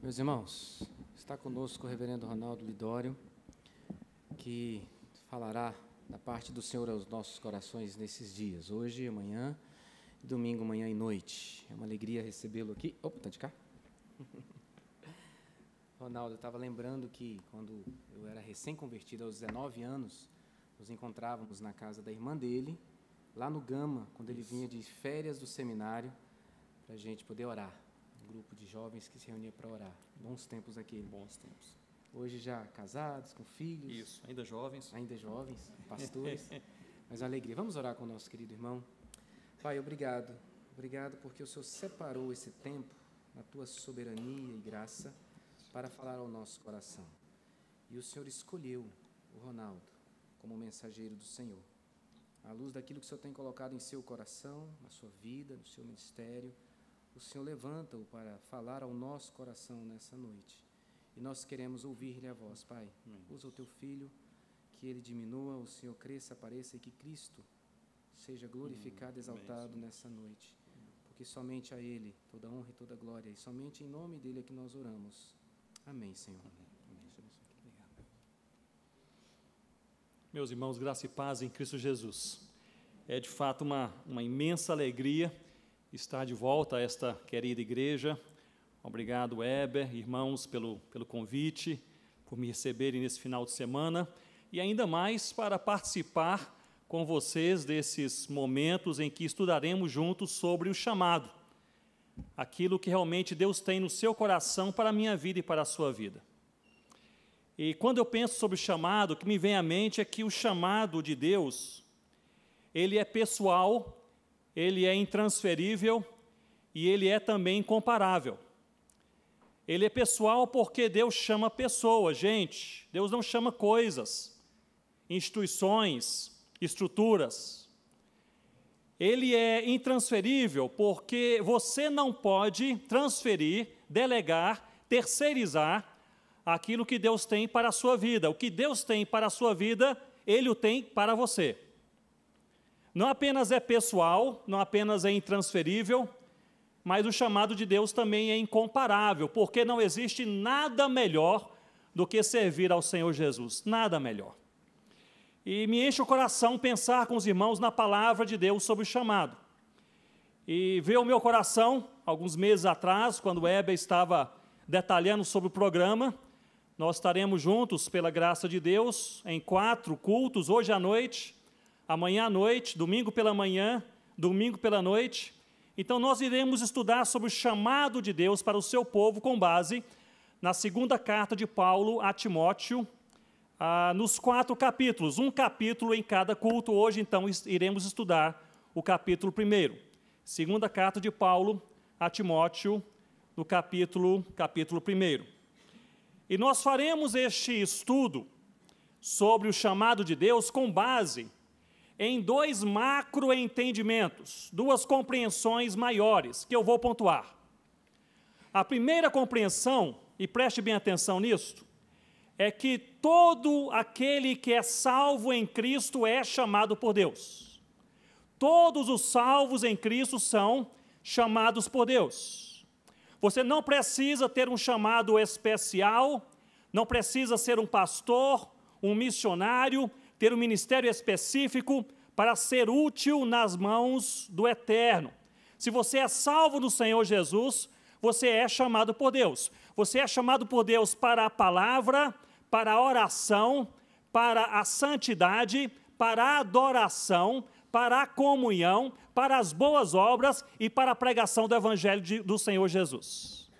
Meus irmãos, está conosco o reverendo Ronaldo Lidório, que falará da parte do Senhor aos nossos corações nesses dias, hoje, amanhã, domingo, manhã e noite. É uma alegria recebê-lo aqui. Opa, está de cá? Ronaldo, eu estava lembrando que quando eu era recém-convertido, aos 19 anos, nos encontrávamos na casa da irmã dele, lá no Gama, quando ele vinha de férias do seminário, para a gente poder orar. Um grupo de jovens que se reunia para orar. Bons tempos aquele. Bons tempos. Hoje já casados, com filhos. Isso, ainda jovens. Ainda jovens, pastores. Mas alegria. Vamos orar com o nosso querido irmão. Pai, obrigado. Obrigado porque o Senhor separou esse tempo, na Tua soberania e graça, para falar ao nosso coração. E o Senhor escolheu o Ronaldo como mensageiro do Senhor. À luz daquilo que o Senhor tem colocado em seu coração, na sua vida, no seu ministério, o Senhor levanta-o para falar ao nosso coração nessa noite. E nós queremos ouvir-lhe a voz, Pai. Usa o Teu Filho, que ele diminua, o Senhor cresça, apareça e que Cristo seja glorificado, exaltado nessa noite. Porque somente a Ele toda honra e toda glória, e somente em nome dEle é que nós oramos. Amém, Senhor. Obrigado. Meus irmãos, graça e paz em Cristo Jesus. É de fato uma imensa alegria estar de volta a esta querida igreja. Obrigado, Weber, irmãos, pelo convite, por me receberem nesse final de semana, e ainda mais para participar com vocês desses momentos em que estudaremos juntos sobre o chamado, aquilo que realmente Deus tem no seu coração para a minha vida e para a sua vida. E quando eu penso sobre o chamado, o que me vem à mente é que o chamado de Deus, ele é pessoal, ele é intransferível e ele é também incomparável. Ele é pessoal porque Deus chama pessoas, gente. Deus não chama coisas, instituições, estruturas. Ele é intransferível porque você não pode transferir, delegar, terceirizar aquilo que Deus tem para a sua vida. O que Deus tem para a sua vida, Ele o tem para você. Não apenas é pessoal, não apenas é intransferível, mas o chamado de Deus também é incomparável, porque não existe nada melhor do que servir ao Senhor Jesus, nada melhor. E me enche o coração pensar com os irmãos na palavra de Deus sobre o chamado. E veio o meu coração, alguns meses atrás, quando o Weber estava detalhando sobre o programa, nós estaremos juntos, pela graça de Deus, em 4 cultos, hoje à noite, amanhã à noite, domingo pela manhã, domingo pela noite. Então, nós iremos estudar sobre o chamado de Deus para o seu povo com base na segunda carta de Paulo a Timóteo, nos 4 capítulos, um capítulo em cada culto. Hoje, então, iremos estudar o capítulo 1. Segunda carta de Paulo a Timóteo, no capítulo 1. E nós faremos este estudo sobre o chamado de Deus com base em 2 macroentendimentos, 2 compreensões maiores, que eu vou pontuar. A primeira compreensão, e preste bem atenção nisto, é que todo aquele que é salvo em Cristo é chamado por Deus. Todos os salvos em Cristo são chamados por Deus. Você não precisa ter um chamado especial, não precisa ser um pastor, um missionário, ter um ministério específico para ser útil nas mãos do Eterno. Se você é salvo no Senhor Jesus, você é chamado por Deus. Você é chamado por Deus para a palavra, para a oração, para a santidade, para a adoração, para a comunhão, para as boas obras e para a pregação do Evangelho do Senhor Jesus.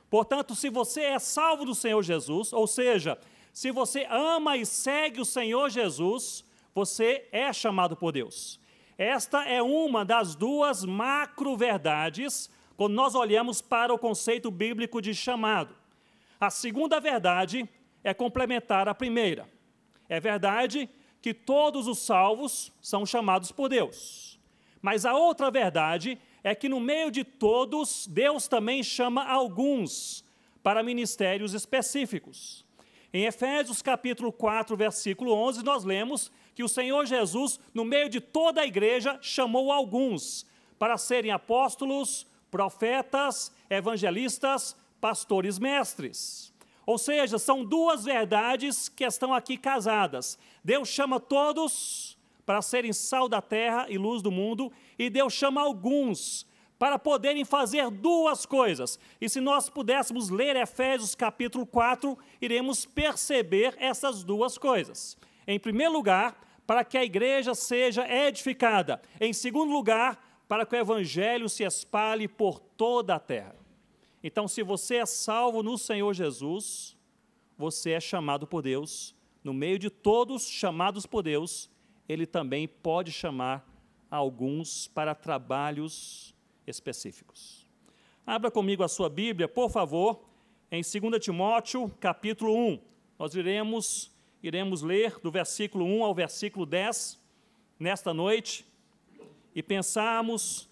Portanto, se você é salvo do Senhor Jesus, ou seja, se você ama e segue o Senhor Jesus, você é chamado por Deus. Esta é uma das 2 macro-verdades quando nós olhamos para o conceito bíblico de chamado. A segunda verdade é complementar a primeira. É verdade que todos os salvos são chamados por Deus. Mas a outra verdade é que no meio de todos, Deus também chama alguns para ministérios específicos. Em Efésios capítulo 4, versículo 11, nós lemos que o Senhor Jesus, no meio de toda a igreja, chamou alguns para serem apóstolos, profetas, evangelistas, pastores mestres. Ou seja, são duas verdades que estão aqui casadas. Deus chama todos para serem sal da terra e luz do mundo, e Deus chama alguns para poderem fazer duas coisas. E se nós pudéssemos ler Efésios capítulo 4, iremos perceber essas duas coisas. Em primeiro lugar, para que a igreja seja edificada. Em segundo lugar, para que o evangelho se espalhe por toda a terra. Então, se você é salvo no Senhor Jesus, você é chamado por Deus. No meio de todos chamados por Deus, Ele também pode chamar alguns para trabalhos específicos. Abra comigo a sua Bíblia, por favor, em 2 Timóteo, capítulo 1. Nós iremos ler do versículo 1 ao versículo 10, nesta noite, e pensarmos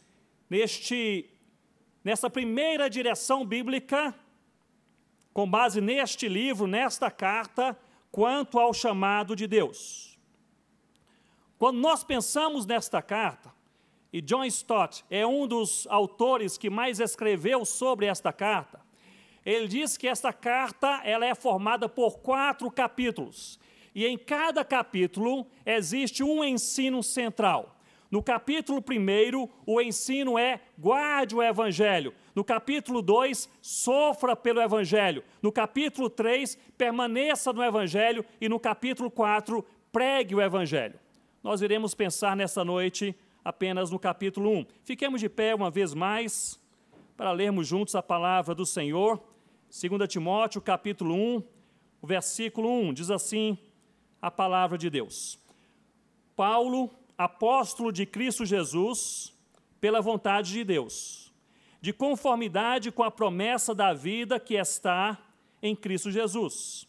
nessa primeira direção bíblica, com base neste livro, nesta carta, quanto ao chamado de Deus. Quando nós pensamos nesta carta, e John Stott é um dos autores que mais escreveu sobre esta carta, ele diz que esta carta ela é formada por 4 capítulos, e em cada capítulo existe um ensino central. No capítulo 1, o ensino é guarde o evangelho. No capítulo 2, sofra pelo evangelho. No capítulo 3, permaneça no evangelho. E no capítulo 4, pregue o evangelho. Nós iremos pensar nessa noite apenas no capítulo 1. Fiquemos de pé uma vez mais para lermos juntos a palavra do Senhor. 2 Timóteo, capítulo 1, o versículo 1, diz assim a palavra de Deus. Paulo, apóstolo de Cristo Jesus, pela vontade de Deus, de conformidade com a promessa da vida que está em Cristo Jesus.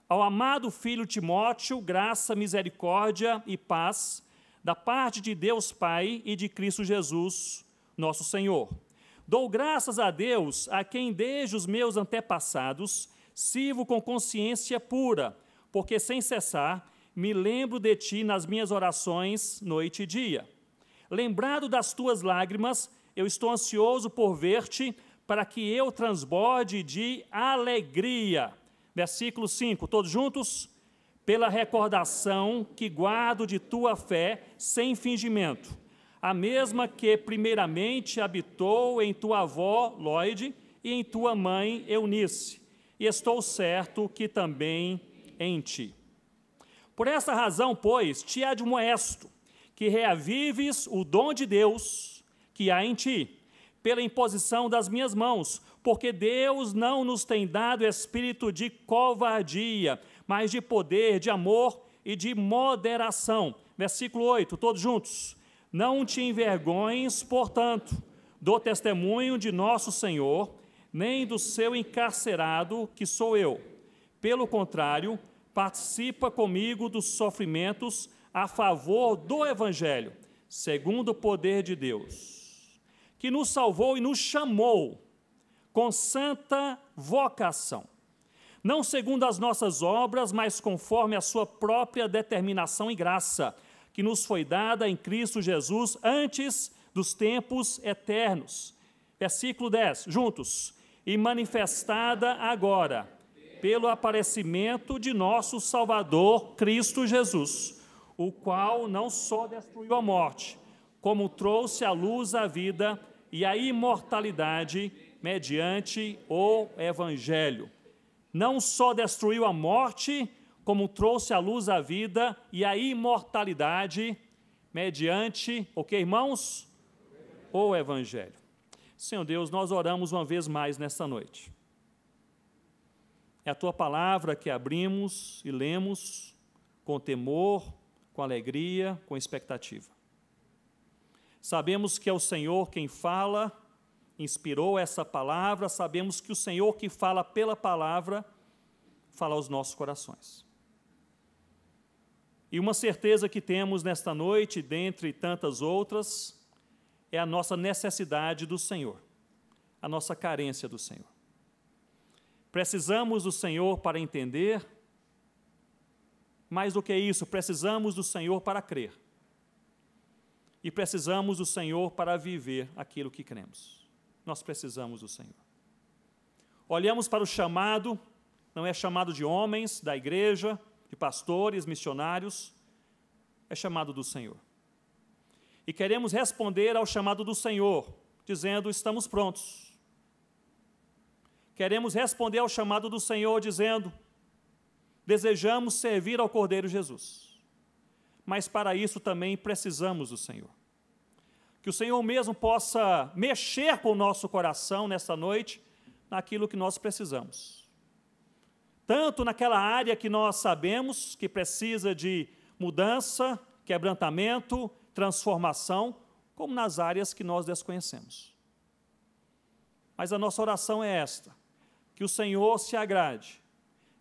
Ao amado filho Timóteo, graça, misericórdia e paz, da parte de Deus Pai e de Cristo Jesus, nosso Senhor. Dou graças a Deus, a quem desde os meus antepassados sirvo com consciência pura, porque sem cessar me lembro de ti nas minhas orações, noite e dia. Lembrado das tuas lágrimas, eu estou ansioso por ver-te, para que eu transborde de alegria. Versículo 5, todos juntos? Pela recordação que guardo de tua fé sem fingimento, a mesma que primeiramente habitou em tua avó, Lóide, e em tua mãe, Eunice, e estou certo que também em ti. Por essa razão, pois, te admoesto, que reavives o dom de Deus que há em ti, pela imposição das minhas mãos, porque Deus não nos tem dado espírito de covardia, mas de poder, de amor e de moderação. Versículo 8, todos juntos. Não te envergonhes, portanto, do testemunho de nosso Senhor, nem do seu encarcerado, que sou eu. Pelo contrário, participa comigo dos sofrimentos a favor do Evangelho, segundo o poder de Deus, que nos salvou e nos chamou com santa vocação, não segundo as nossas obras, mas conforme a sua própria determinação e graça, que nos foi dada em Cristo Jesus antes dos tempos eternos. Versículo 10, juntos. E manifestada agora, pelo aparecimento de nosso Salvador, Cristo Jesus, o qual não só destruiu a morte, como trouxe à luz a vida e a imortalidade mediante o Evangelho. Não só destruiu a morte, como trouxe à luz a vida e a imortalidade mediante, o que, irmãos? O Evangelho. Senhor Deus, nós oramos uma vez mais nesta noite. É a Tua palavra que abrimos e lemos com temor, com alegria, com expectativa. Sabemos que é o Senhor quem fala, inspirou essa palavra, sabemos que o Senhor que fala pela palavra, fala aos nossos corações. E uma certeza que temos nesta noite, dentre tantas outras, é a nossa necessidade do Senhor, a nossa carência do Senhor. Precisamos do Senhor para entender, mais do que isso, precisamos do Senhor para crer. E precisamos do Senhor para viver aquilo que cremos. Nós precisamos do Senhor. olhamos para o chamado, não é chamado de homens, da igreja, de pastores, missionários, é chamado do Senhor. E queremos responder ao chamado do Senhor, dizendo, estamos prontos. Queremos responder ao chamado do Senhor, dizendo, desejamos servir ao Cordeiro Jesus. Mas para isso também precisamos do Senhor. Que o Senhor mesmo possa mexer com o nosso coração nesta noite, naquilo que nós precisamos. Tanto naquela área que nós sabemos que precisa de mudança, quebrantamento, transformação, como nas áreas que nós desconhecemos. Mas a nossa oração é esta, que o Senhor se agrade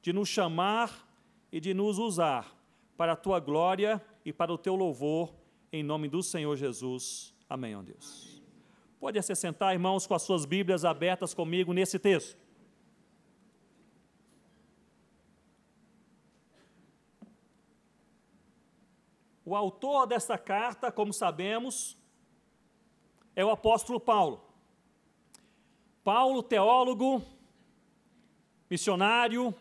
de nos chamar e de nos usar para a Tua glória e para o Teu louvor, em nome do Senhor Jesus. Amém, ó Deus. Pode se sentar, irmãos, com as suas Bíblias abertas comigo nesse texto. O autor desta carta, como sabemos, é o apóstolo Paulo. Paulo, teólogo, missionário,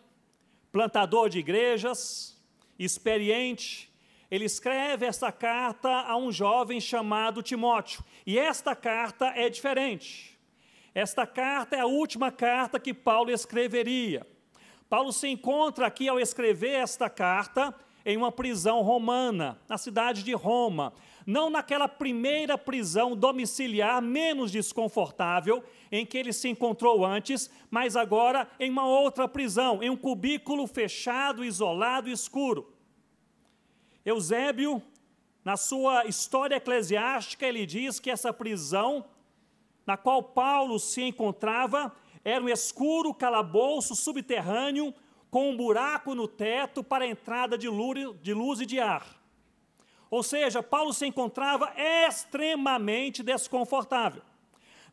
plantador de igrejas, experiente, ele escreve esta carta a um jovem chamado Timóteo. E esta carta é diferente. Esta carta é a última carta que Paulo escreveria. Paulo se encontra aqui, ao escrever esta carta, em uma prisão romana, na cidade de Roma. Não naquela primeira prisão domiciliar, menos desconfortável, em que ele se encontrou antes, mas agora em uma outra prisão, em um cubículo fechado, isolado e escuro. Eusébio, na sua história eclesiástica, ele diz que essa prisão, na qual Paulo se encontrava, era um escuro calabouço subterrâneo, com um buraco no teto para a entrada de luz e de ar. Ou seja, Paulo se encontrava extremamente desconfortável.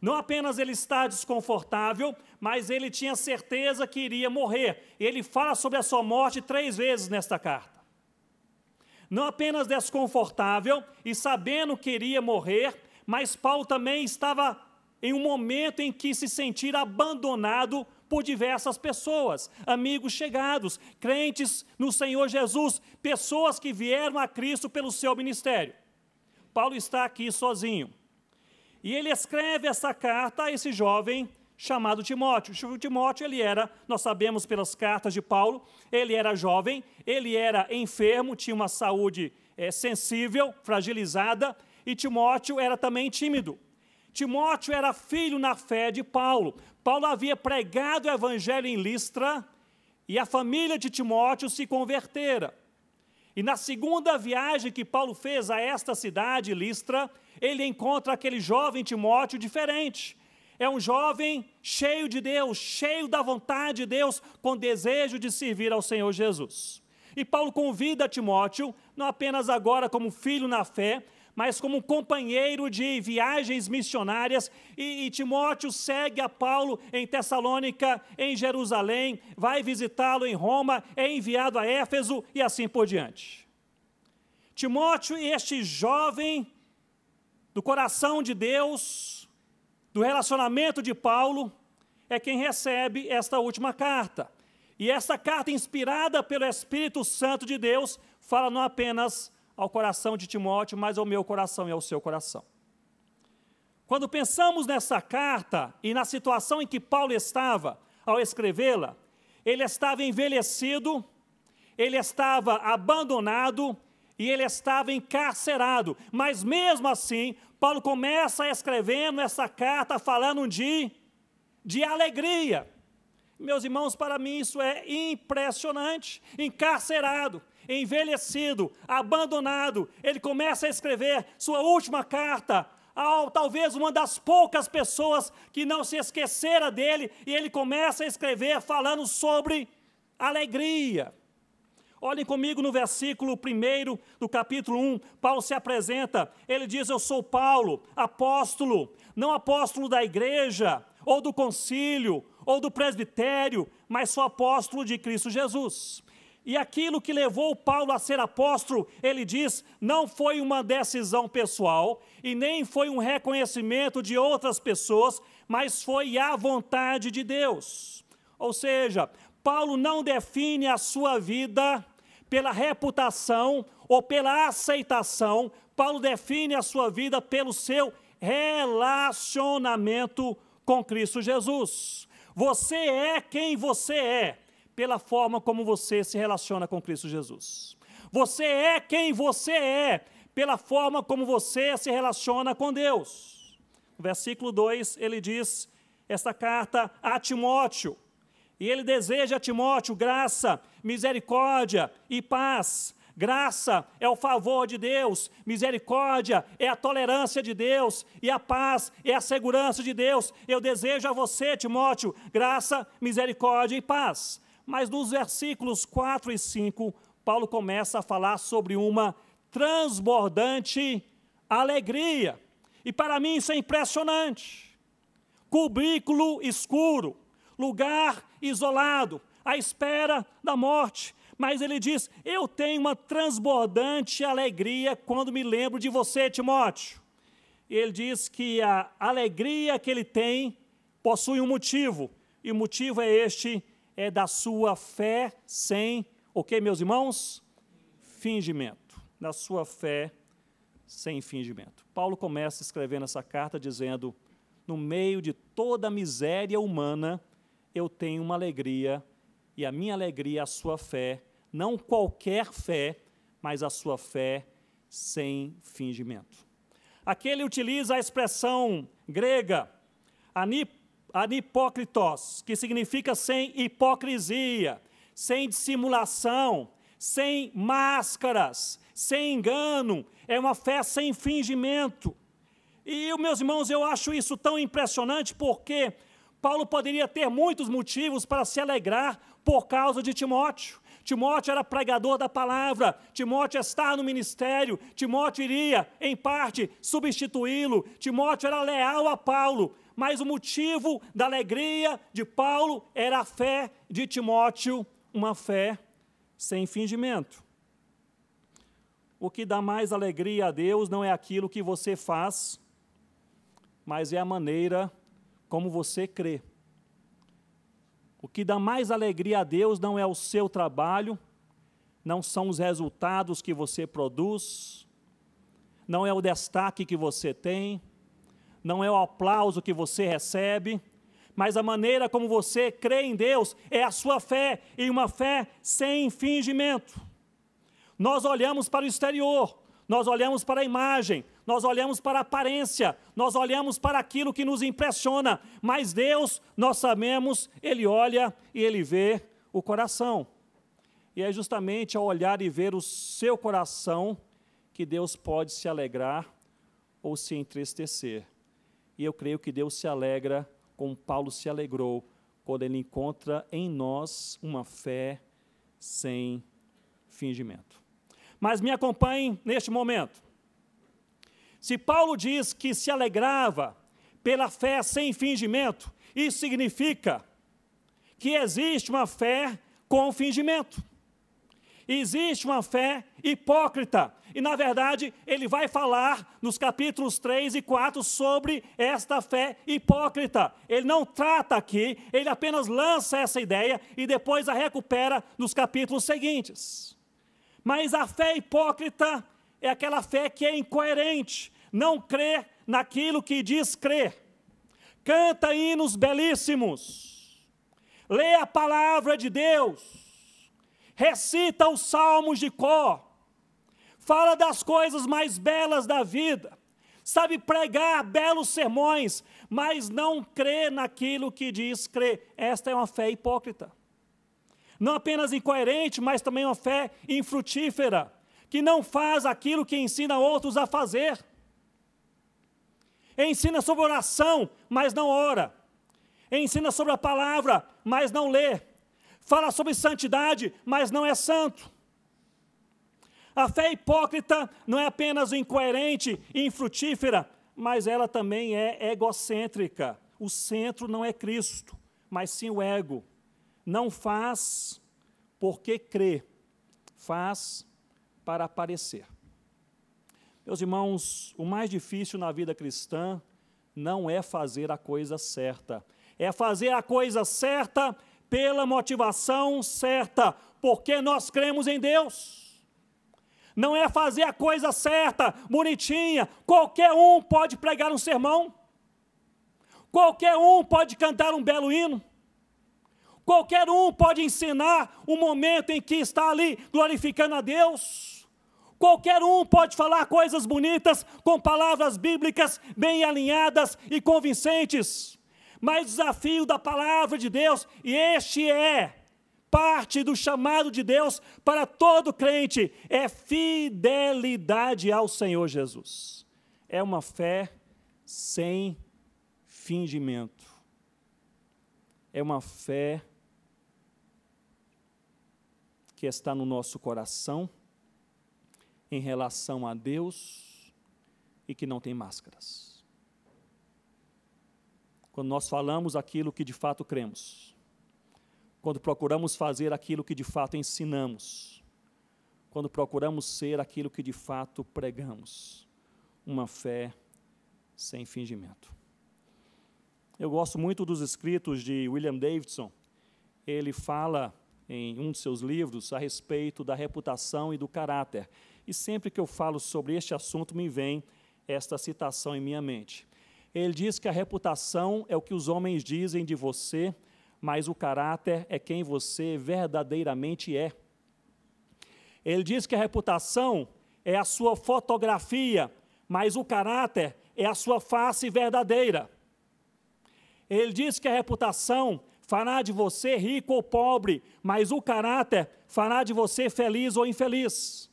Não apenas ele está desconfortável, mas ele tinha certeza que iria morrer. Ele fala sobre a sua morte 3 vezes nesta carta. Não apenas desconfortável e sabendo que iria morrer, mas Paulo também estava em um momento em que se sentia abandonado por diversas pessoas, amigos chegados, crentes no Senhor Jesus, pessoas que vieram a Cristo pelo seu ministério. Paulo está aqui sozinho. E ele escreve essa carta a esse jovem chamado Timóteo. Timóteo, nós sabemos pelas cartas de Paulo, ele era jovem, ele era enfermo, tinha uma saúde sensível, fragilizada, e Timóteo era também tímido. Timóteo era filho na fé de Paulo. Paulo havia pregado o evangelho em Listra e a família de Timóteo se convertera. E na segunda viagem que Paulo fez a esta cidade, Listra, ele encontra aquele jovem Timóteo diferente. É um jovem cheio de Deus, cheio da vontade de Deus, com desejo de servir ao Senhor Jesus. E Paulo convida Timóteo, não apenas agora como filho na fé, mas como companheiro de viagens missionárias, e Timóteo segue a Paulo em Tessalônica, em Jerusalém, vai visitá-lo em Roma, é enviado a Éfeso e assim por diante. Timóteo, este jovem do coração de Deus, do relacionamento de Paulo, é quem recebe esta última carta. E essa carta, inspirada pelo Espírito Santo de Deus, fala não apenas ao coração de Timóteo, mas ao meu coração e ao seu coração. Quando pensamos nessa carta e na situação em que Paulo estava ao escrevê-la, ele estava envelhecido, ele estava abandonado e ele estava encarcerado. Mas mesmo assim, Paulo começa escrevendo essa carta falando de alegria. Meus irmãos, para mim isso é impressionante. Encarcerado, envelhecido, abandonado, ele começa a escrever sua última carta a talvez uma das poucas pessoas que não se esquecera dele, e ele começa a escrever falando sobre alegria. Olhem comigo no versículo 1 do capítulo 1, Paulo se apresenta, ele diz: eu sou Paulo, apóstolo, não apóstolo da igreja, ou do concílio, ou do presbitério, mas sou apóstolo de Cristo Jesus. E aquilo que levou Paulo a ser apóstolo, ele diz, não foi uma decisão pessoal, e nem foi um reconhecimento de outras pessoas, mas foi a vontade de Deus. Ou seja, Paulo não define a sua vida pela reputação ou pela aceitação. Paulo define a sua vida pelo seu relacionamento com Cristo Jesus. Você é quem você é pela forma como você se relaciona com Cristo Jesus. Você é quem você é pela forma como você se relaciona com Deus. No versículo 2, ele diz esta carta a Timóteo. E ele deseja a Timóteo graça, misericórdia e paz. Graça é o favor de Deus, misericórdia é a tolerância de Deus, e a paz é a segurança de Deus. Eu desejo a você, Timóteo, graça, misericórdia e paz. Mas nos versículos 4 e 5, Paulo começa a falar sobre uma transbordante alegria. E para mim isso é impressionante. Cubículo escuro, lugar isolado, à espera da morte. Mas ele diz, eu tenho uma transbordante alegria quando me lembro de você, Timóteo. Ele diz que a alegria que ele tem possui um motivo. E o motivo é este, é da sua fé sem, o que, meus irmãos? Fingimento. Da sua fé sem fingimento. Paulo começa escrevendo essa carta dizendo, no meio de toda a miséria humana, eu tenho uma alegria, e a minha alegria é a sua fé, não qualquer fé, mas a sua fé sem fingimento. Aqui ele utiliza a expressão grega, anipócritos, que significa sem hipocrisia, sem dissimulação, sem máscaras, sem engano, é uma fé sem fingimento. E, meus irmãos, eu acho isso tão impressionante porque Paulo poderia ter muitos motivos para se alegrar por causa de Timóteo. Timóteo era pregador da palavra, Timóteo está no ministério, Timóteo iria, em parte, substituí-lo, Timóteo era leal a Paulo, mas o motivo da alegria de Paulo era a fé de Timóteo, uma fé sem fingimento. O que dá mais alegria a Deus não é aquilo que você faz, mas é a maneira como você crê. O que dá mais alegria a Deus não é o seu trabalho, não são os resultados que você produz, não é o destaque que você tem, não é o aplauso que você recebe, mas a maneira como você crê em Deus é a sua fé, e uma fé sem fingimento. Nós olhamos para o exterior, nós olhamos para a imagem, nós olhamos para a aparência, nós olhamos para aquilo que nos impressiona, mas Deus, nós sabemos, Ele olha e Ele vê o coração. E é justamente ao olhar e ver o seu coração que Deus pode se alegrar ou se entristecer. E eu creio que Deus se alegra como Paulo se alegrou quando Ele encontra em nós uma fé sem fingimento. Mas me acompanhem neste momento. Se Paulo diz que se alegrava pela fé sem fingimento, isso significa que existe uma fé com fingimento. Existe uma fé hipócrita. E, na verdade, ele vai falar nos capítulos 3 e 4 sobre esta fé hipócrita. Ele não trata aqui, ele apenas lança essa ideia e depois a recupera nos capítulos seguintes. Mas a fé hipócrita é aquela fé que é incoerente, não crê naquilo que diz crer. Canta hinos belíssimos, lê a palavra de Deus, recita os salmos de cor, fala das coisas mais belas da vida, sabe pregar belos sermões, mas não crê naquilo que diz crer. Esta é uma fé hipócrita. Não apenas incoerente, mas também uma fé infrutífera, que não faz aquilo que ensina outros a fazer. Ensina sobre oração, mas não ora. Ensina sobre a palavra, mas não lê. Fala sobre santidade, mas não é santo. A fé hipócrita não é apenas incoerente e infrutífera, mas ela também é egocêntrica. O centro não é Cristo, mas sim o ego. Não faz porque crê, faz para aparecer. Meus irmãos, o mais difícil na vida cristã não é fazer a coisa certa. É fazer a coisa certa pela motivação certa, porque nós cremos em Deus. Não é fazer a coisa certa, bonitinha. Qualquer um pode pregar um sermão. Qualquer um pode cantar um belo hino. Qualquer um pode ensinar o momento em que está ali glorificando a Deus. Qualquer um pode falar coisas bonitas com palavras bíblicas bem alinhadas e convincentes. Mas o desafio da palavra de Deus, e este é parte do chamado de Deus para todo crente, é fidelidade ao Senhor Jesus. É uma fé sem fingimento. É uma fé que está no nosso coração em relação a Deus e que não tem máscaras. Quando nós falamos aquilo que de fato cremos, quando procuramos fazer aquilo que de fato ensinamos, quando procuramos ser aquilo que de fato pregamos, uma fé sem fingimento. Eu gosto muito dos escritos de William Davidson. Ele fala em um de seus livros a respeito da reputação e do caráter. E sempre que eu falo sobre este assunto, me vem esta citação em minha mente. Ele diz que a reputação é o que os homens dizem de você, mas o caráter é quem você verdadeiramente é. Ele diz que a reputação é a sua fotografia, mas o caráter é a sua face verdadeira. Ele diz que a reputação fará de você rico ou pobre, mas o caráter fará de você feliz ou infeliz.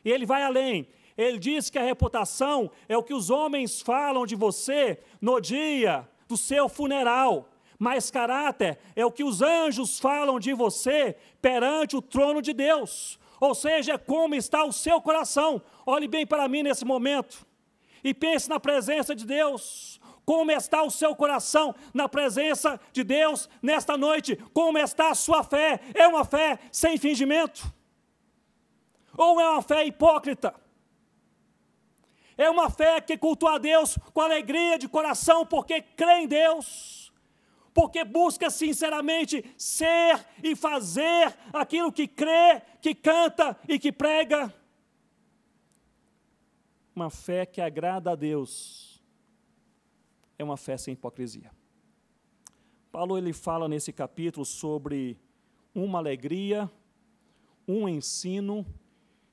E ele vai além. Ele diz que a reputação é o que os homens falam de você no dia do seu funeral, mas caráter é o que os anjos falam de você perante o trono de Deus. Ou seja, é como está o seu coração. Olhe bem para mim nesse momento e pense na presença de Deus. Como está o seu coração na presença de Deus nesta noite? Como está a sua fé? É uma fé sem fingimento? Ou é uma fé hipócrita? É uma fé que cultua a Deus com alegria de coração, porque crê em Deus, porque busca sinceramente ser e fazer aquilo que crê, que canta e que prega. Uma fé que agrada a Deus é uma fé sem hipocrisia. Paulo ele fala nesse capítulo sobre uma alegria, um ensino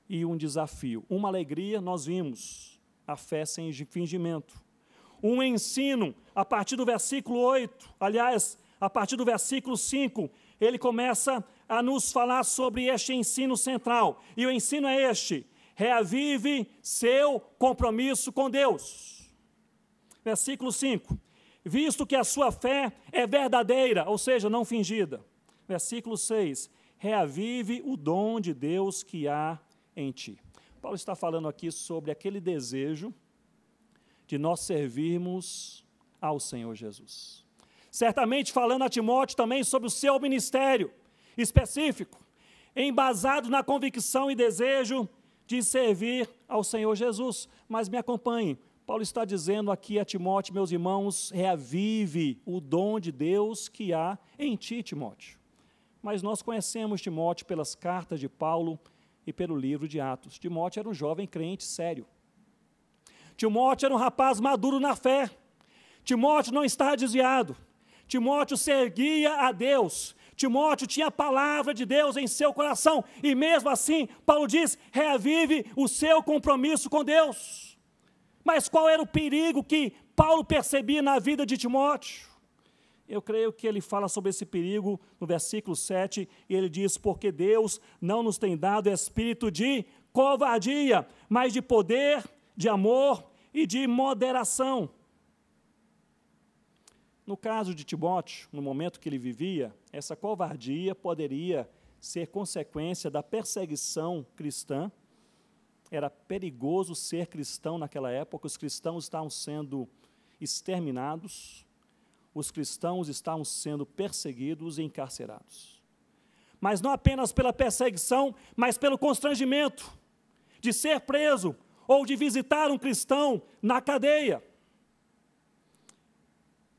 e um desafio. Uma alegria, nós vimos, a fé sem fingimento. Um ensino, a partir do versículo 8, aliás, a partir do versículo 5, ele começa a nos falar sobre este ensino central. E o ensino é este: reavive seu compromisso com Deus. Versículo 5, visto que a sua fé é verdadeira, ou seja, não fingida. Versículo 6, reavive o dom de Deus que há em ti. Paulo está falando aqui sobre aquele desejo de nós servirmos ao Senhor Jesus. Certamente falando a Timóteo também sobre o seu ministério específico, embasado na convicção e desejo de servir ao Senhor Jesus. Mas me acompanhe, Paulo está dizendo aqui a Timóteo, meus irmãos, reavive o dom de Deus que há em ti, Timóteo. Mas nós conhecemos Timóteo pelas cartas de Paulo e pelo livro de Atos. Timóteo era um jovem crente sério. Timóteo era um rapaz maduro na fé. Timóteo não estava desviado. Timóteo seguia a Deus. Timóteo tinha a palavra de Deus em seu coração. E mesmo assim, Paulo diz, reavive o seu compromisso com Deus. Mas qual era o perigo que Paulo percebia na vida de Timóteo? Eu creio que ele fala sobre esse perigo no versículo 7, e ele diz, porque Deus não nos tem dado espírito de covardia, mas de poder, de amor e de moderação. No caso de Timóteo, no momento que ele vivia, essa covardia poderia ser consequência da perseguição cristã. Era perigoso ser cristão naquela época, os cristãos estavam sendo exterminados, os cristãos estavam sendo perseguidos e encarcerados. Mas não apenas pela perseguição, mas pelo constrangimento de ser preso ou de visitar um cristão na cadeia.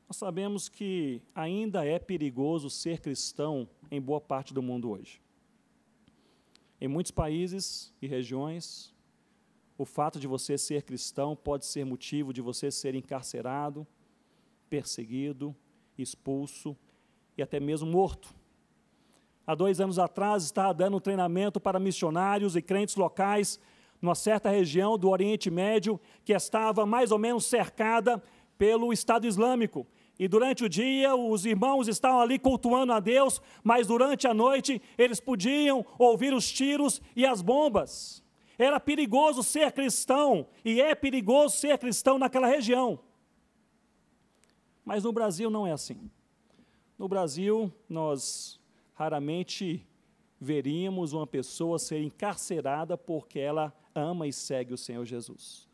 Nós sabemos que ainda é perigoso ser cristão em boa parte do mundo hoje. Em muitos países e regiões, o fato de você ser cristão pode ser motivo de você ser encarcerado, perseguido, expulso e até mesmo morto. Há 2 anos atrás, estava dando um treinamento para missionários e crentes locais numa certa região do Oriente Médio que estava mais ou menos cercada pelo Estado Islâmico. E durante o dia, os irmãos estavam ali cultuando a Deus, mas durante a noite, eles podiam ouvir os tiros e as bombas. Era perigoso ser cristão, e é perigoso ser cristão naquela região. Mas no Brasil não é assim. No Brasil, nós raramente veríamos uma pessoa ser encarcerada porque ela ama e segue o Senhor Jesus.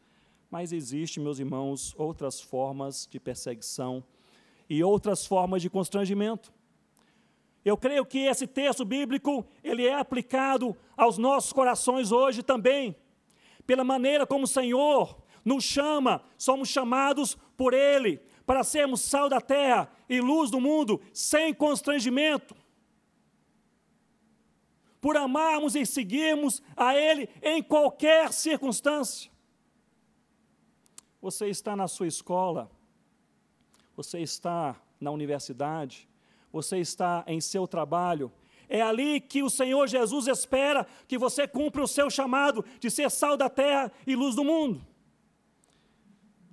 Mas existem, meus irmãos, outras formas de perseguição e outras formas de constrangimento. Eu creio que esse texto bíblico, ele é aplicado aos nossos corações hoje também. Pela maneira como o Senhor nos chama, somos chamados por Ele, para sermos sal da terra e luz do mundo, sem constrangimento. Por amarmos e seguirmos a Ele em qualquer circunstância. Você está na sua escola, você está na universidade, você está em seu trabalho. É ali que o Senhor Jesus espera que você cumpra o seu chamado de ser sal da terra e luz do mundo.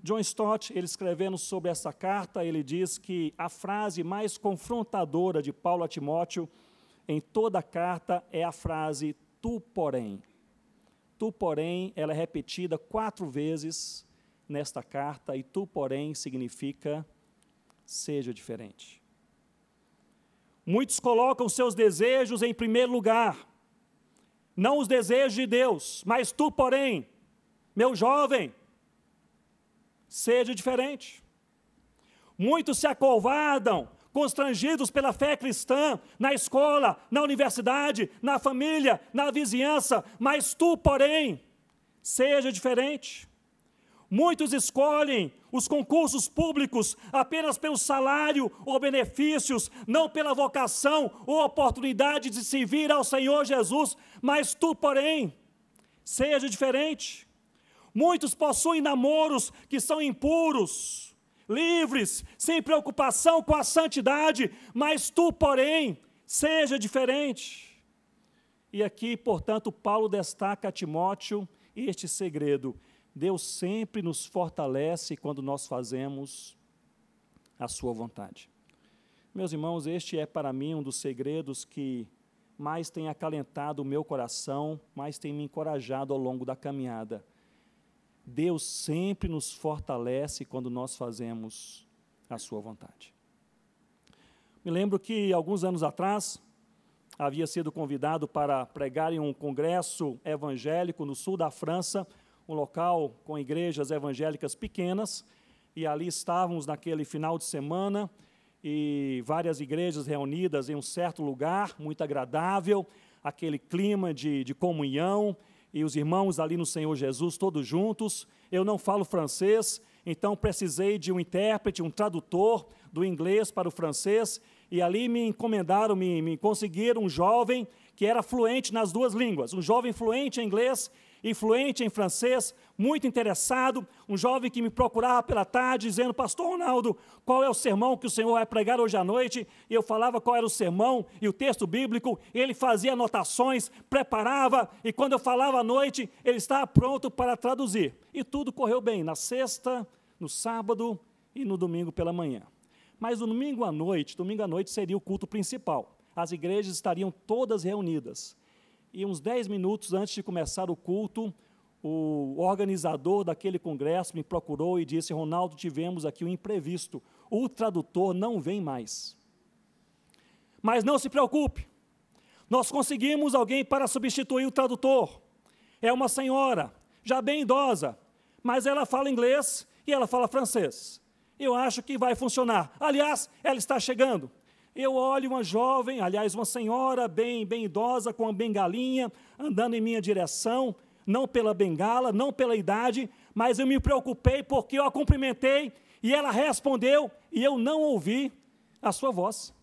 John Stott, ele escrevendo sobre essa carta, ele diz que a frase mais confrontadora de Paulo a Timóteo em toda a carta é a frase tu, porém. Tu, porém, ela é repetida 4 vezes nesta carta, e tu, porém, significa seja diferente. Muitos colocam seus desejos em primeiro lugar, não os desejos de Deus, mas tu, porém, meu jovem, seja diferente. Muitos se acovardam, constrangidos pela fé cristã, na escola, na universidade, na família, na vizinhança, mas tu, porém, seja diferente. Muitos escolhem os concursos públicos apenas pelo salário ou benefícios, não pela vocação ou oportunidade de servir ao Senhor Jesus, mas tu, porém, seja diferente. Muitos possuem namoros que são impuros, livres, sem preocupação com a santidade, mas tu, porém, seja diferente. E aqui, portanto, Paulo destaca a Timóteo este segredo: Deus sempre nos fortalece quando nós fazemos a sua vontade. Meus irmãos, este é para mim um dos segredos que mais tem acalentado o meu coração, mais tem me encorajado ao longo da caminhada. Deus sempre nos fortalece quando nós fazemos a sua vontade. Me lembro que alguns anos atrás, havia sido convidado para pregar em um congresso evangélico no sul da França, um local com igrejas evangélicas pequenas, e ali estávamos naquele final de semana, e várias igrejas reunidas em um certo lugar, muito agradável, aquele clima de comunhão, e os irmãos ali no Senhor Jesus, todos juntos. Eu não falo francês, então precisei de um intérprete, um tradutor do inglês para o francês, e ali me encomendaram, me conseguiram um jovem que era fluente nas 2 línguas, um jovem fluente em inglês e fluente em francês, muito interessado, um jovem que me procurava pela tarde, dizendo: pastor Ronaldo, qual é o sermão que o senhor vai pregar hoje à noite? E eu falava qual era o sermão e o texto bíblico, ele fazia anotações, preparava, e quando eu falava à noite, ele estava pronto para traduzir. E tudo correu bem, na sexta, no sábado e no domingo pela manhã. Mas no domingo à noite seria o culto principal. As igrejas estariam todas reunidas. E uns 10 minutos antes de começar o culto, o organizador daquele congresso me procurou e disse: Ronaldo, tivemos aqui um imprevisto, o tradutor não vem mais. Mas não se preocupe, nós conseguimos alguém para substituir o tradutor. É uma senhora, já bem idosa, mas ela fala inglês e ela fala francês. Eu acho que vai funcionar. Aliás, ela está chegando. Eu olho uma jovem, aliás, uma senhora bem idosa, com uma bengalinha, andando em minha direção, não pela bengala, não pela idade, mas eu me preocupei porque eu a cumprimentei E ela respondeu, e eu não ouvi a sua voz.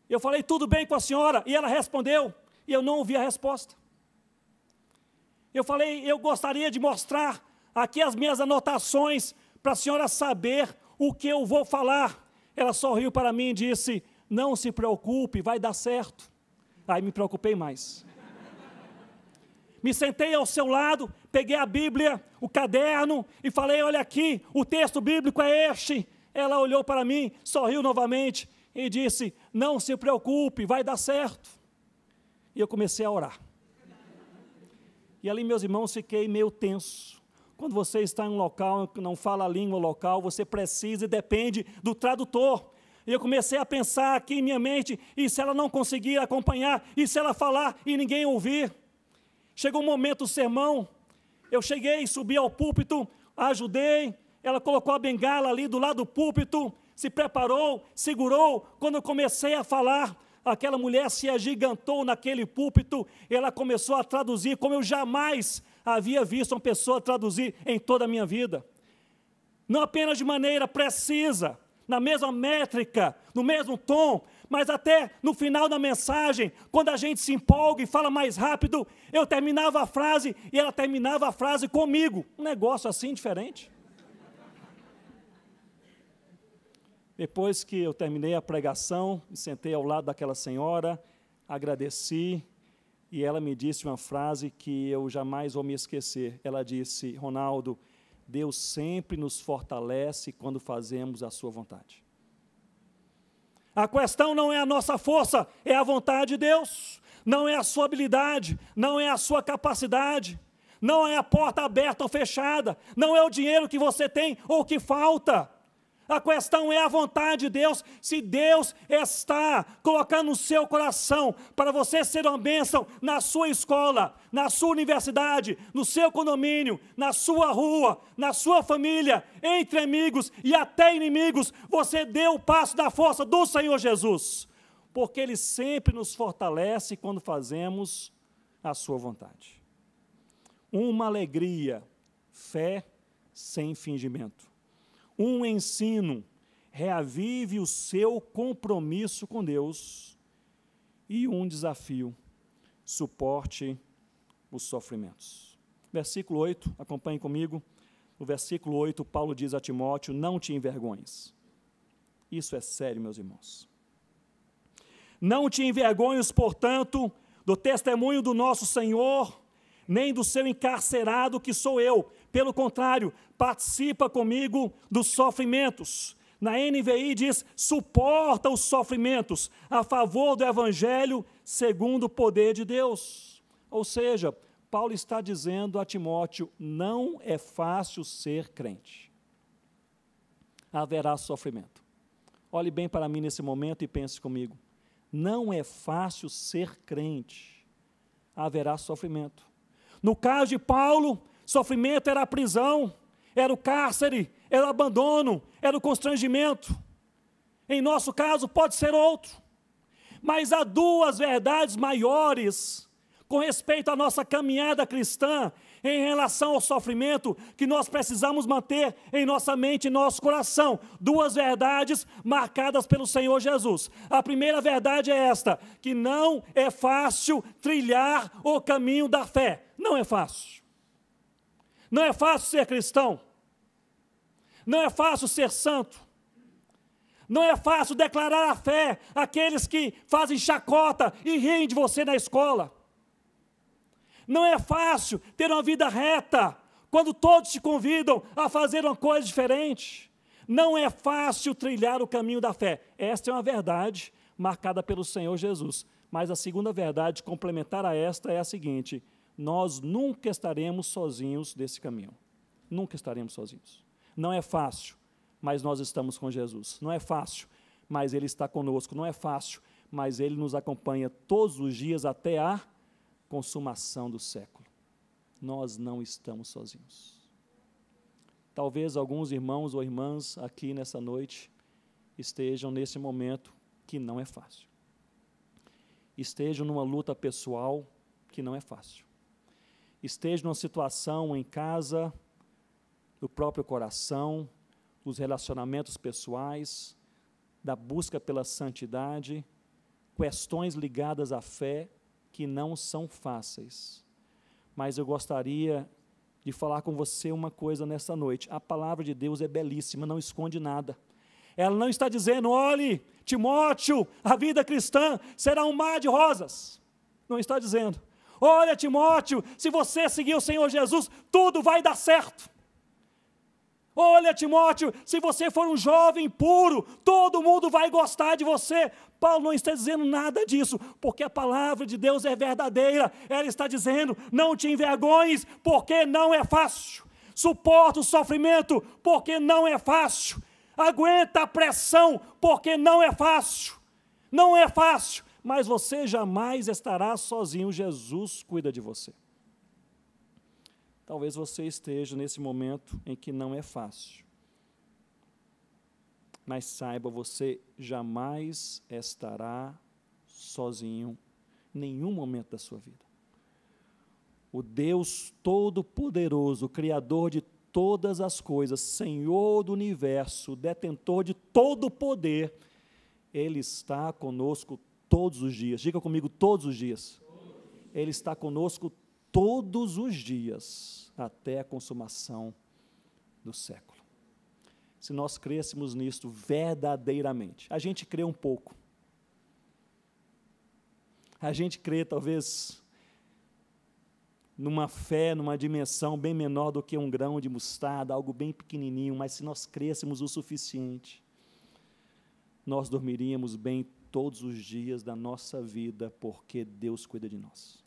Eu falei, tudo bem com a senhora? E ela respondeu, e eu não ouvi a resposta. Eu falei, eu gostaria de mostrar aqui as minhas anotações, para a senhora saber o que eu vou falar. Ela sorriu para mim e disse, não se preocupe, vai dar certo. Aí me preocupei mais. Me sentei ao seu lado, peguei a Bíblia, o caderno, e falei, olha aqui, o texto bíblico é este. Ela olhou para mim, sorriu novamente, e disse, não se preocupe, vai dar certo. E eu comecei a orar. E ali, meus irmãos, fiquei meio tenso. Quando você está em um local que não fala a língua local, você precisa e depende do tradutor. E eu comecei a pensar aqui em minha mente, e se ela não conseguir acompanhar, e se ela falar e ninguém ouvir? Chegou um momento do sermão, eu cheguei, subi ao púlpito, a ajudei, ela colocou a bengala ali do lado do púlpito, se preparou, segurou. Quando eu comecei a falar, aquela mulher se agigantou naquele púlpito, ela começou a traduzir como eu jamais havia visto uma pessoa traduzir em toda a minha vida. Não apenas de maneira precisa, na mesma métrica, no mesmo tom, mas até no final da mensagem, quando a gente se empolga e fala mais rápido, eu terminava a frase e ela terminava a frase comigo. Um negócio assim diferente. Depois que eu terminei a pregação, me sentei ao lado daquela senhora, agradeci, e ela me disse uma frase que eu jamais vou me esquecer. Ela disse, Ronaldo, Deus sempre nos fortalece quando fazemos a sua vontade. A questão não é a nossa força, é a vontade de Deus. Não é a sua habilidade, não é a sua capacidade, não é a porta aberta ou fechada, não é o dinheiro que você tem ou que falta. A questão é a vontade de Deus. Se Deus está colocando no seu coração para você ser uma bênção na sua escola, na sua universidade, no seu condomínio, na sua rua, na sua família, entre amigos e até inimigos, você deu o passo da força do Senhor Jesus, porque Ele sempre nos fortalece quando fazemos a sua vontade. Uma alegria, fé sem fingimento. Um ensino, reavive o seu compromisso com Deus. E um desafio, suporte os sofrimentos. Versículo 8, acompanhe comigo. No versículo 8, Paulo diz a Timóteo, não te envergonhes. Isso é sério, meus irmãos. Não te envergonhes, portanto, do testemunho do nosso Senhor, nem do seu encarcerado que sou eu. Pelo contrário, participa comigo dos sofrimentos. Na NVI diz, suporta os sofrimentos a favor do Evangelho segundo o poder de Deus. Ou seja, Paulo está dizendo a Timóteo, não é fácil ser crente. Haverá sofrimento. Olhe bem para mim nesse momento e pense comigo. Não é fácil ser crente. Haverá sofrimento. No caso de Paulo, sofrimento era a prisão, era o cárcere, era o abandono, era o constrangimento. Em nosso caso, pode ser outro. Mas há duas verdades maiores com respeito à nossa caminhada cristã em relação ao sofrimento que nós precisamos manter em nossa mente e nosso coração. Duas verdades marcadas pelo Senhor Jesus. A primeira verdade é esta, que não é fácil trilhar o caminho da fé. Não é fácil. Não é fácil ser cristão. Não é fácil ser santo. Não é fácil declarar a fé àqueles que fazem chacota e riem de você na escola. Não é fácil ter uma vida reta quando todos te convidam a fazer uma coisa diferente. Não é fácil trilhar o caminho da fé. Esta é uma verdade marcada pelo Senhor Jesus. Mas a segunda verdade, complementar a esta, é a seguinte: nós nunca estaremos sozinhos desse caminho. Nunca estaremos sozinhos. Não é fácil, mas nós estamos com Jesus. Não é fácil, mas Ele está conosco. Não é fácil, mas Ele nos acompanha todos os dias até a consumação do século. Nós não estamos sozinhos. Talvez alguns irmãos ou irmãs aqui nessa noite estejam nesse momento que não é fácil. Estejam numa luta pessoal que não é fácil. Estejam numa situação em casa do próprio coração, dos relacionamentos pessoais, da busca pela santidade, questões ligadas à fé que não são fáceis. Mas eu gostaria de falar com você uma coisa nessa noite. A palavra de Deus é belíssima, não esconde nada. Ela não está dizendo, olhe, Timóteo, a vida cristã será um mar de rosas. Não está dizendo. Olha, Timóteo, se você seguir o Senhor Jesus, tudo vai dar certo. Olha, Timóteo, se você for um jovem puro, todo mundo vai gostar de você. Paulo não está dizendo nada disso, porque a palavra de Deus é verdadeira. Ela está dizendo, não te envergonhes, porque não é fácil. Suporta o sofrimento, porque não é fácil. Aguenta a pressão, porque não é fácil. Não é fácil, mas você jamais estará sozinho. Jesus cuida de você. Talvez você esteja nesse momento em que não é fácil. Mas saiba, você jamais estará sozinho em nenhum momento da sua vida. O Deus Todo-Poderoso, Criador de todas as coisas, Senhor do universo, detentor de todo o poder, Ele está conosco todos os dias. Diga comigo, todos os dias. Ele está conosco todos os dias, até a consumação do século. Se nós crêssemos nisto verdadeiramente, a gente crê um pouco. A gente crê, talvez, numa fé, numa dimensão bem menor do que um grão de mostarda, algo bem pequenininho, mas se nós crêssemos o suficiente, nós dormiríamos bem todos os dias da nossa vida, porque Deus cuida de nós.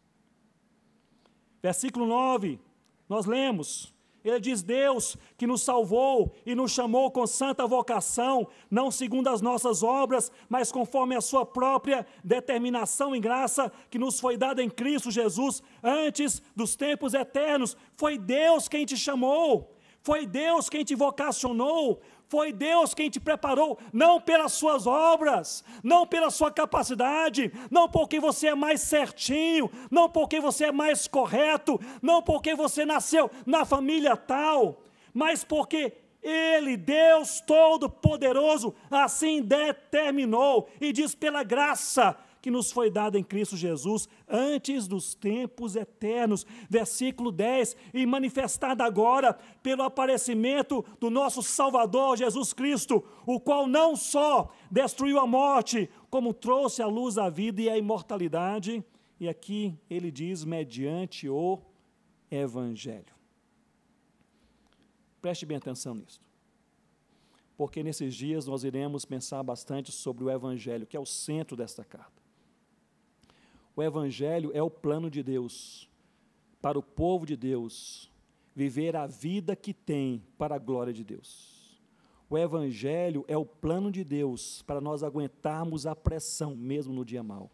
Versículo 9, nós lemos, ele diz, Deus que nos salvou e nos chamou com santa vocação, não segundo as nossas obras, mas conforme a sua própria determinação e graça, que nos foi dada em Cristo Jesus, antes dos tempos eternos. Foi Deus quem te chamou, foi Deus quem te vocacionou, foi Deus quem te preparou, não pelas suas obras, não pela sua capacidade, não porque você é mais certinho, não porque você é mais correto, não porque você nasceu na família tal, mas porque Ele, Deus Todo-Poderoso, assim determinou, e diz pela graça que nos foi dada em Cristo Jesus, antes dos tempos eternos. Versículo 10, e manifestada agora pelo aparecimento do nosso Salvador Jesus Cristo, o qual não só destruiu a morte, como trouxe à luz a vida e a imortalidade, e aqui ele diz, mediante o Evangelho. Preste bem atenção nisso, porque nesses dias nós iremos pensar bastante sobre o Evangelho, que é o centro desta carta. O Evangelho é o plano de Deus, para o povo de Deus, viver a vida que tem para a glória de Deus. O Evangelho é o plano de Deus, para nós aguentarmos a pressão, mesmo no dia mau.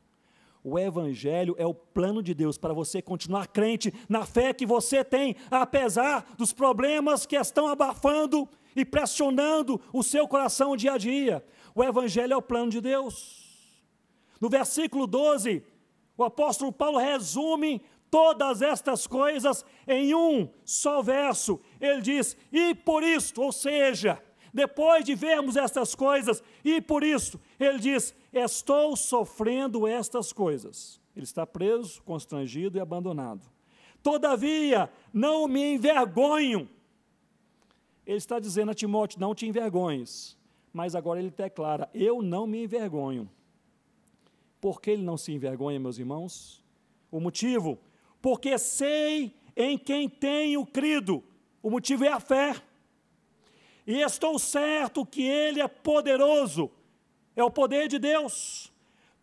O Evangelho é o plano de Deus, para você continuar crente na fé que você tem, apesar dos problemas que estão abafando e pressionando o seu coração dia a dia. O Evangelho é o plano de Deus. No versículo 12, o apóstolo Paulo resume todas estas coisas em um só verso. Ele diz, e por isto, ou seja, depois de vermos estas coisas, e por isto, ele diz, estou sofrendo estas coisas. Ele está preso, constrangido e abandonado. Todavia, não me envergonho. Ele está dizendo a Timóteo, não te envergonhes. Mas agora ele declara, eu não me envergonho. Por que ele não se envergonha, meus irmãos? O motivo, porque sei em quem tenho crido. O motivo é a fé. E estou certo que Ele é poderoso, é o poder de Deus,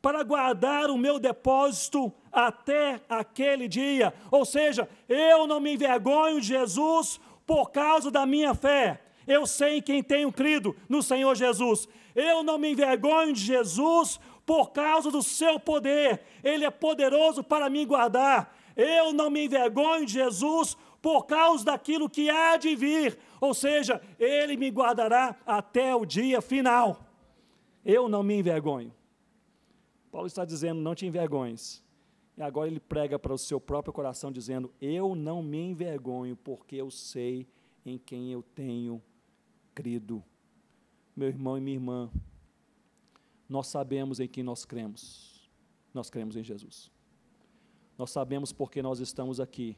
para guardar o meu depósito até aquele dia. Ou seja, eu não me envergonho de Jesus por causa da minha fé. Eu sei em quem tenho crido, no Senhor Jesus. Eu não me envergonho de Jesus por causa do seu poder. Ele é poderoso para me guardar. Eu não me envergonho de Jesus por causa daquilo que há de vir. Ou seja, Ele me guardará até o dia final. Eu não me envergonho. Paulo está dizendo, não te envergonhes. E agora ele prega para o seu próprio coração, dizendo, eu não me envergonho, porque eu sei em quem eu tenho crido. Meu irmão e minha irmã, nós sabemos em quem nós cremos. Nós cremos em Jesus. Nós sabemos porque nós estamos aqui.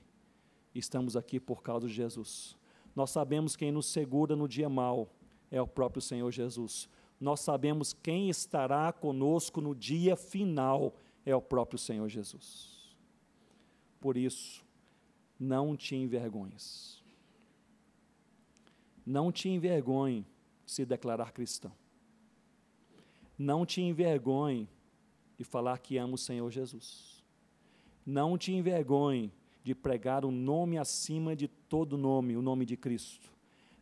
Estamos aqui por causa de Jesus. Nós sabemos quem nos segura no dia mau, é o próprio Senhor Jesus. Nós sabemos quem estará conosco no dia final, é o próprio Senhor Jesus. Por isso, não te envergonhes. Não te envergonhe de se declarar cristão. Não te envergonhe de falar que ama o Senhor Jesus. Não te envergonhe de pregar o nome acima de todo nome, o nome de Cristo.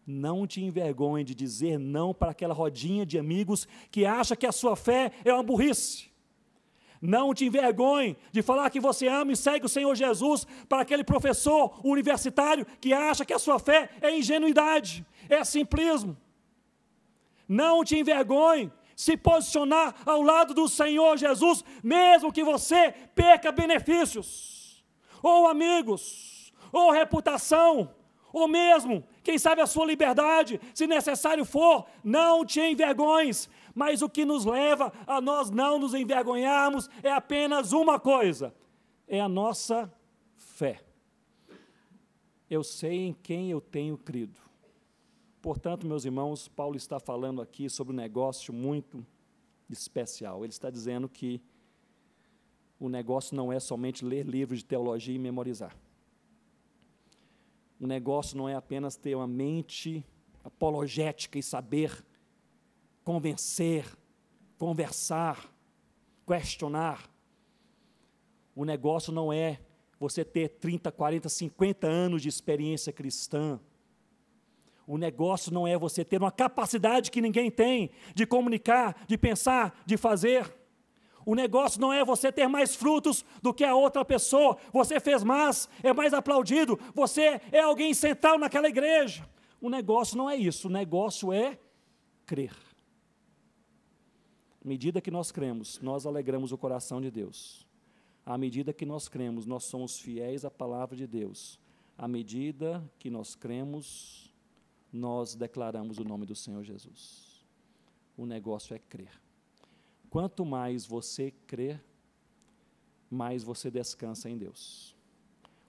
Não te envergonhe de dizer não para aquela rodinha de amigos que acha que a sua fé é uma burrice. Não te envergonhe de falar que você ama e segue o Senhor Jesus para aquele professor universitário que acha que a sua fé é ingenuidade, é simplismo. Não te envergonhe se posicionar ao lado do Senhor Jesus, mesmo que você perca benefícios, ou amigos, ou reputação, ou mesmo, quem sabe, a sua liberdade, se necessário for. Não te envergonhes, mas o que nos leva a nós não nos envergonharmos é apenas uma coisa, é a nossa fé. Eu sei em quem eu tenho crido. Portanto, meus irmãos, Paulo está falando aqui sobre um negócio muito especial. Ele está dizendo que o negócio não é somente ler livros de teologia e memorizar. O negócio não é apenas ter uma mente apologética e saber convencer, conversar, questionar. O negócio não é você ter 30, 40, 50 anos de experiência cristã. O negócio não é você ter uma capacidade que ninguém tem de comunicar, de pensar, de fazer. O negócio não é você ter mais frutos do que a outra pessoa. Você fez mais, é mais aplaudido. Você é alguém central naquela igreja. O negócio não é isso. O negócio é crer. À medida que nós cremos, nós alegramos o coração de Deus. À medida que nós cremos, nós somos fiéis à palavra de Deus. À medida que nós cremos, nós declaramos o nome do Senhor Jesus. O negócio é crer. Quanto mais você crê, mais você descansa em Deus.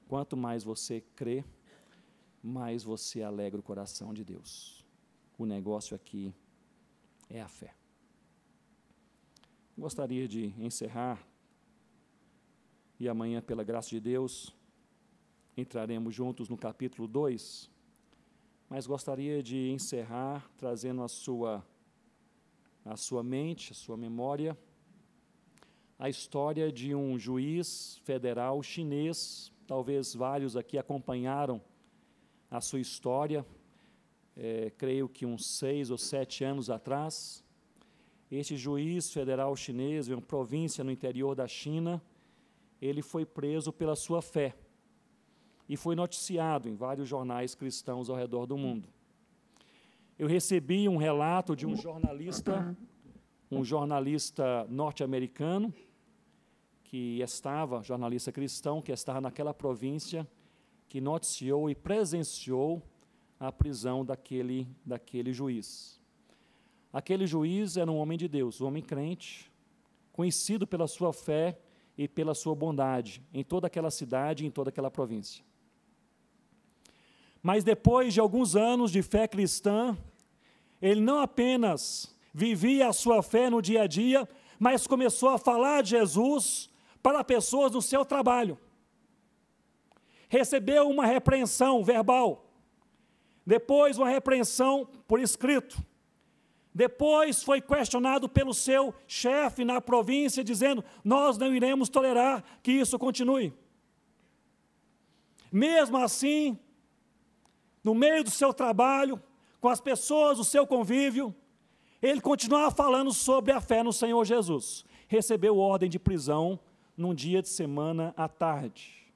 Quanto mais você crê, mais você alegra o coração de Deus. O negócio aqui é a fé. Gostaria de encerrar, e amanhã, pela graça de Deus, entraremos juntos no capítulo 2, mas gostaria de encerrar trazendo a sua mente, a sua memória, a história de um juiz federal chinês. Talvez vários aqui acompanharam a sua história, creio que uns 6 ou 7 anos atrás. Este juiz federal chinês, em uma província no interior da China, ele foi preso pela sua fé e foi noticiado em vários jornais cristãos ao redor do mundo. Eu recebi um relato de um jornalista norte-americano, jornalista cristão, que estava naquela província, que noticiou e presenciou a prisão daquele juiz. Aquele juiz era um homem de Deus, um homem crente, conhecido pela sua fé e pela sua bondade em toda aquela cidade e em toda aquela província. Mas depois de alguns anos de fé cristã, ele não apenas vivia a sua fé no dia a dia, mas começou a falar de Jesus para pessoas no seu trabalho. Recebeu uma repreensão verbal, depois uma repreensão por escrito, depois foi questionado pelo seu chefe na província, dizendo: nós não iremos tolerar que isso continue. Mesmo assim, no meio do seu trabalho, com as pessoas do seu convívio, ele continuava falando sobre a fé no Senhor Jesus. Recebeu ordem de prisão num dia de semana à tarde.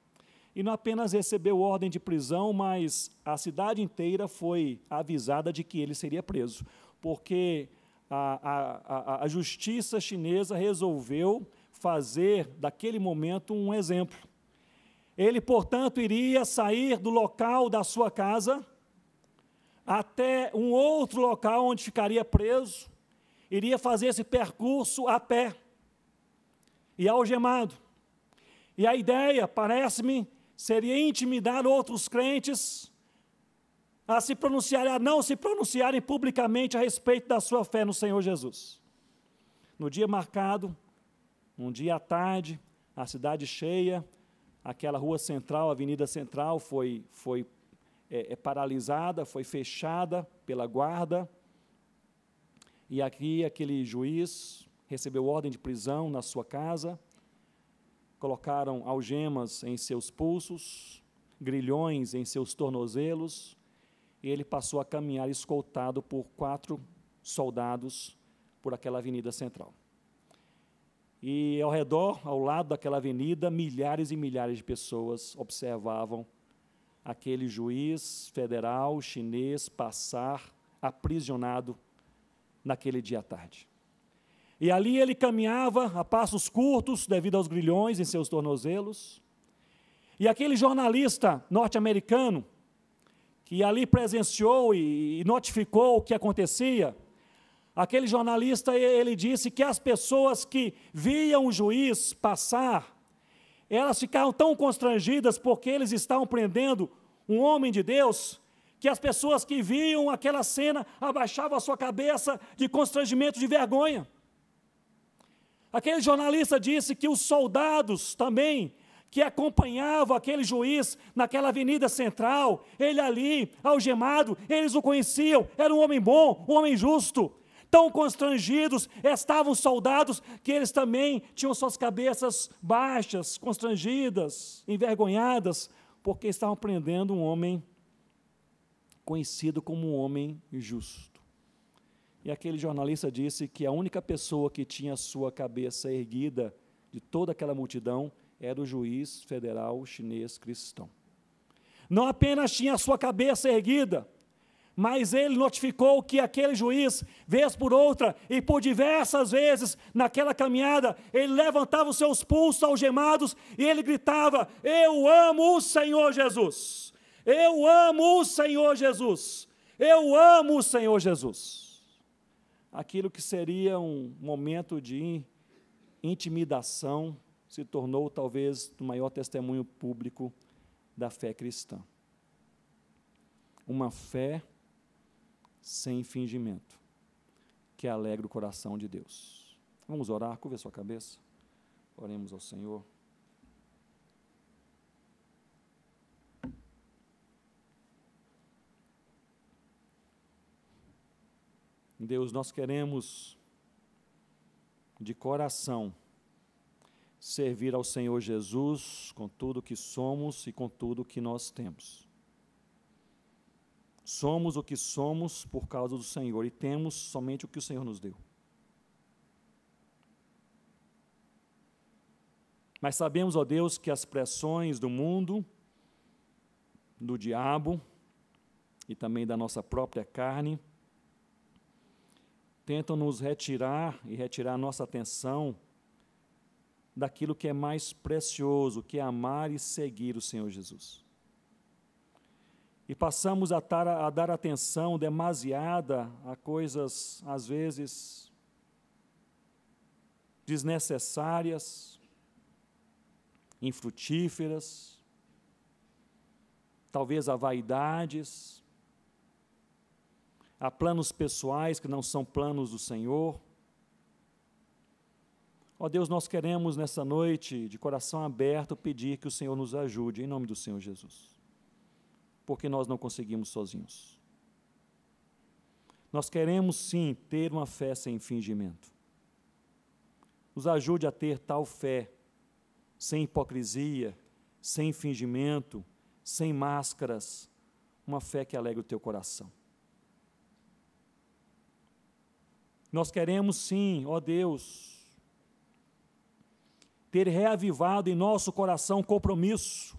E não apenas recebeu ordem de prisão, mas a cidade inteira foi avisada de que ele seria preso, porque a justiça chinesa resolveu fazer daquele momento um exemplo. Ele, portanto, iria sair do local da sua casa até um outro local onde ficaria preso, iria fazer esse percurso a pé e algemado. E a ideia, parece-me, seria intimidar outros crentes a se pronunciarem, a não se pronunciarem publicamente a respeito da sua fé no Senhor Jesus. No dia marcado, um dia à tarde, a cidade cheia, aquela rua central, a avenida central, foi paralisada, foi fechada pela guarda, e aqui aquele juiz recebeu ordem de prisão na sua casa, colocaram algemas em seus pulsos, grilhões em seus tornozelos, e ele passou a caminhar escoltado por 4 soldados por aquela avenida central. E ao redor, ao lado daquela avenida, milhares e milhares de pessoas observavam aquele juiz federal chinês passar aprisionado naquele dia à tarde. E ali ele caminhava a passos curtos, devido aos grilhões em seus tornozelos, e aquele jornalista norte-americano, que ali presenciou e notificou o que acontecia, aquele jornalista, ele disse que as pessoas que viam o juiz passar, elas ficaram tão constrangidas porque eles estavam prendendo um homem de Deus, que as pessoas que viam aquela cena abaixavam a sua cabeça de constrangimento, de vergonha. Aquele jornalista disse que os soldados também, que acompanhavam aquele juiz naquela avenida central, ele ali, algemado, eles o conheciam, era um homem bom, um homem justo. Tão constrangidos estavam os soldados, que eles também tinham suas cabeças baixas, constrangidas, envergonhadas, porque estavam prendendo um homem conhecido como um homem justo. E aquele jornalista disse que a única pessoa que tinha sua cabeça erguida de toda aquela multidão era o juiz federal chinês cristão. Não apenas tinha a sua cabeça erguida, mas ele notificou que aquele juiz, vez por outra, e por diversas vezes, naquela caminhada, ele levantava os seus pulsos algemados, e ele gritava: eu amo o Senhor Jesus, eu amo o Senhor Jesus, eu amo o Senhor Jesus. Aquilo que seria um momento de intimidação, se tornou talvez o maior testemunho público da fé cristã. Uma fé sem fingimento, que alegra o coração de Deus. Vamos orar, curva a sua cabeça, oremos ao Senhor. Deus, nós queremos de coração servir ao Senhor Jesus com tudo que somos e com tudo que nós temos. Somos o que somos por causa do Senhor e temos somente o que o Senhor nos deu. Mas sabemos, ó Deus, que as pressões do mundo, do diabo e também da nossa própria carne tentam nos retirar a nossa atenção daquilo que é mais precioso, que é amar e seguir o Senhor Jesus. E passamos a dar atenção demasiada a coisas, às vezes, desnecessárias, infrutíferas, talvez a vaidades, a planos pessoais que não são planos do Senhor. Ó Deus, nós queremos nessa noite, de coração aberto, pedir que o Senhor nos ajude, em nome do Senhor Jesus, porque nós não conseguimos sozinhos. Nós queremos sim ter uma fé sem fingimento. Nos ajude a ter tal fé, sem hipocrisia, sem fingimento, sem máscaras, uma fé que alegre o teu coração. Nós queremos sim, ó Deus, ter reavivado em nosso coração o compromisso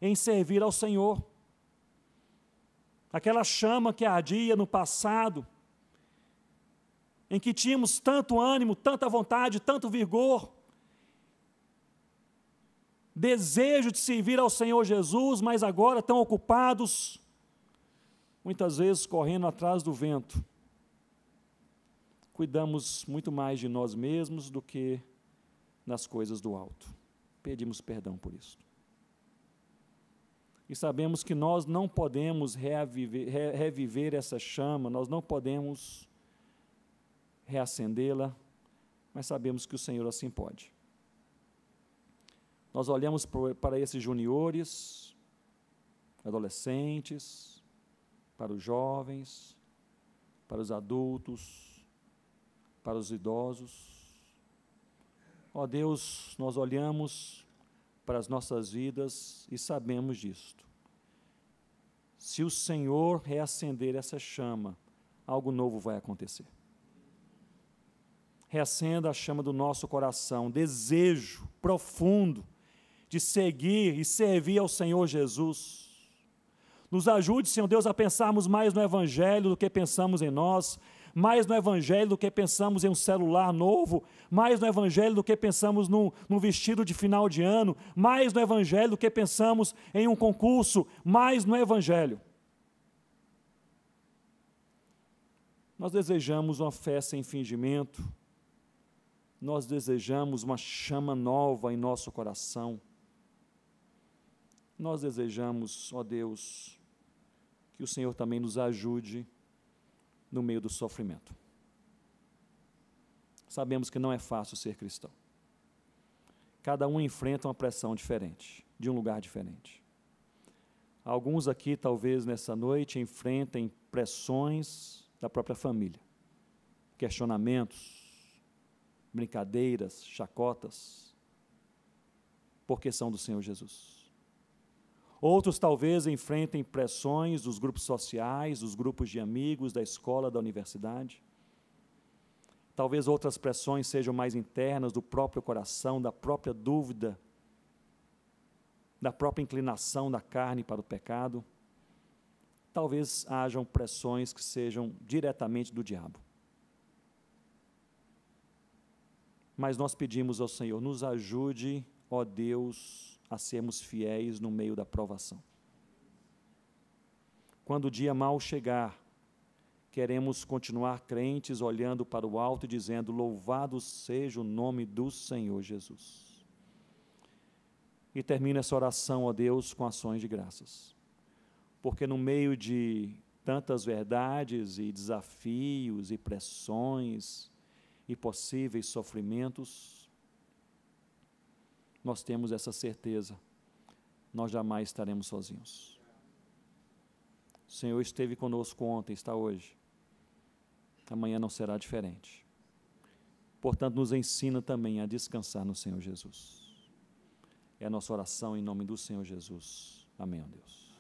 em servir ao Senhor. Aquela chama que ardia no passado, em que tínhamos tanto ânimo, tanta vontade, tanto vigor, desejo de servir ao Senhor Jesus, mas agora tão ocupados muitas vezes correndo atrás do vento, cuidamos muito mais de nós mesmos do que nas coisas do alto. Pedimos perdão por isso. E sabemos que nós não podemos reviver essa chama, nós não podemos reacendê-la, mas sabemos que o Senhor assim pode. Nós olhamos para esses juniores, adolescentes, para os jovens, para os adultos, para os idosos. Ó Deus, nós olhamos para as nossas vidas e sabemos disto. Se o Senhor reacender essa chama, algo novo vai acontecer. Reacenda a chama do nosso coração, desejo profundo de seguir e servir ao Senhor Jesus. Nos ajude, Senhor Deus, a pensarmos mais no Evangelho do que pensamos em nós, mais no Evangelho do que pensamos em um celular novo, mais no Evangelho do que pensamos num vestido de final de ano, mais no Evangelho do que pensamos em um concurso, mais no Evangelho. Nós desejamos uma fé sem fingimento, nós desejamos uma chama nova em nosso coração, nós desejamos, ó Deus, que o Senhor também nos ajude no meio do sofrimento. Sabemos que não é fácil ser cristão. Cada um enfrenta uma pressão diferente, de um lugar diferente. Alguns aqui, talvez nessa noite, enfrentem pressões da própria família, questionamentos, brincadeiras, chacotas, porque são do Senhor Jesus. Outros talvez enfrentem pressões dos grupos sociais, dos grupos de amigos, da escola, da universidade. Talvez outras pressões sejam mais internas, do próprio coração, da própria dúvida, da própria inclinação da carne para o pecado. Talvez hajam pressões que sejam diretamente do diabo. Mas nós pedimos ao Senhor, nos ajude, ó Deus, a sermos fiéis no meio da provação. Quando o dia mau chegar, queremos continuar crentes, olhando para o alto e dizendo, louvado seja o nome do Senhor Jesus. E termino essa oração, ó Deus, com ações de graças. Porque no meio de tantas verdades e desafios e pressões e possíveis sofrimentos, nós temos essa certeza, nós jamais estaremos sozinhos. O Senhor esteve conosco ontem, está hoje. Amanhã não será diferente. Portanto, nos ensina também a descansar no Senhor Jesus. É a nossa oração em nome do Senhor Jesus. Amém, ó Deus.